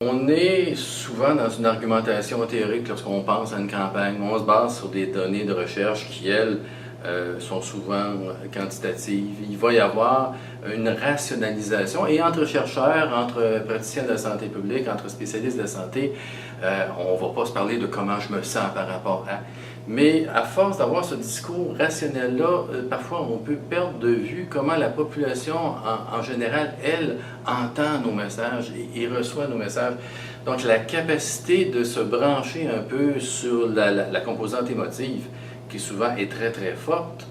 On est souvent dans une argumentation théorique lorsqu'on pense à une campagne. On se base sur des données de recherche qui, elles, sont souvent quantitatives. Il va y avoir une rationalisation et entre chercheurs, entre praticiens de la santé publique, entre spécialistes de la santé, on ne va pas se parler de comment je me sens par rapport à. Mais à force d'avoir ce discours rationnel-là, parfois on peut perdre de vue comment la population en général, elle, entend nos messages et reçoit nos messages. Donc la capacité de se brancher un peu sur la composante émotive, qui souvent est très très forte,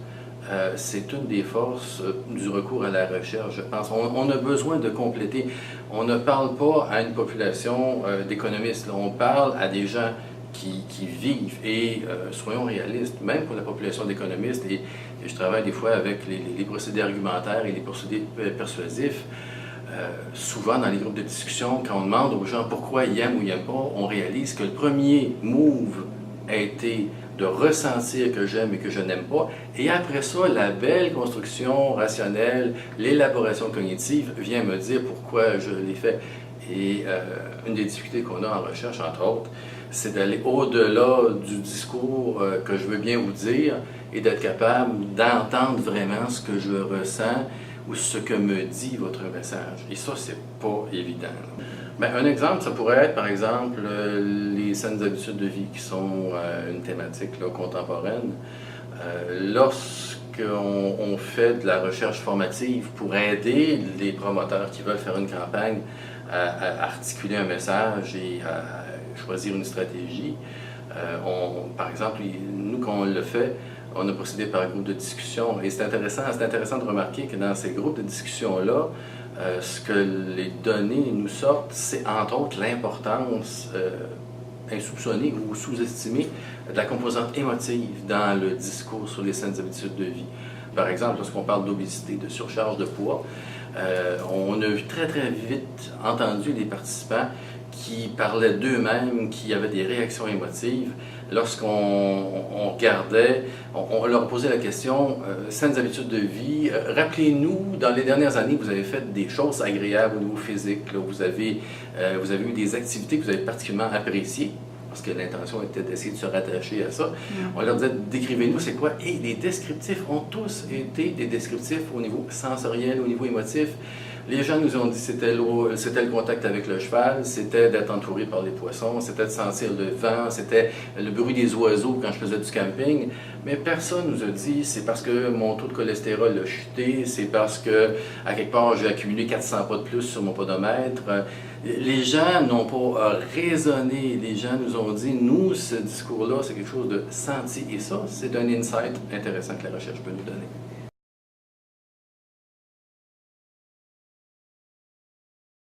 c'est une des forces du recours à la recherche, je pense. On a besoin de compléter. On ne parle pas à une population d'économistes, on parle à des gens qui vivent. Et soyons réalistes, même pour la population d'économistes, et je travaille des fois avec les procédés argumentaires et les procédés persuasifs, souvent dans les groupes de discussion, quand on demande aux gens pourquoi ils aiment ou ils n'aiment pas, on réalise que le premier move a été de ressentir que j'aime et que je n'aime pas. Et après ça, la belle construction rationnelle, l'élaboration cognitive vient me dire pourquoi je l'ai fait. Et une des difficultés qu'on a en recherche, entre autres, c'est d'aller au-delà du discours que je veux bien vous dire et d'être capable d'entendre vraiment ce que je ressens ou ce que me dit votre message. Et ça, c'est pas évident. Bien, un exemple, ça pourrait être, par exemple, les saines habitudes de vie, qui sont une thématique là, contemporaine. Lorsqu'on fait de la recherche formative pour aider les promoteurs qui veulent faire une campagne à articuler un message et à choisir une stratégie, par exemple, nous, quand on le fait, on a procédé par un groupe de discussion. Et c'est intéressant de remarquer que dans ces groupes de discussion-là, ce que les données nous sortent, c'est entre autres l'importance insoupçonnée ou sous-estimée de la composante émotive dans le discours sur les saines habitudes de vie. Par exemple, lorsqu'on parle d'obésité, de surcharge de poids, on a très très vite entendu les participants qui parlaient d'eux-mêmes, qui avaient des réactions émotives. Lorsqu'on regardait, on leur posait la question, saines habitudes de vie, rappelez-nous, dans les dernières années, vous avez fait des choses agréables au niveau physique, là, vous avez eu des activités que vous avez particulièrement appréciées, parce que l'intention était d'essayer de se rattacher à ça. On leur disait, décrivez-nous c'est quoi, et les descriptifs ont tous été des descriptifs au niveau sensoriel, au niveau émotif. Les gens nous ont dit c'était le contact avec le cheval, c'était d'être entouré par les poissons, c'était de sentir le vent, c'était le bruit des oiseaux quand je faisais du camping. Mais personne nous a dit c'est parce que mon taux de cholestérol a chuté, c'est parce que à quelque part j'ai accumulé 400 pas de plus sur mon podomètre. Les gens n'ont pas raisonné, les gens nous ont dit nous, ce discours-là, c'est quelque chose de senti. Et ça, c'est un insight intéressant que la recherche peut nous donner.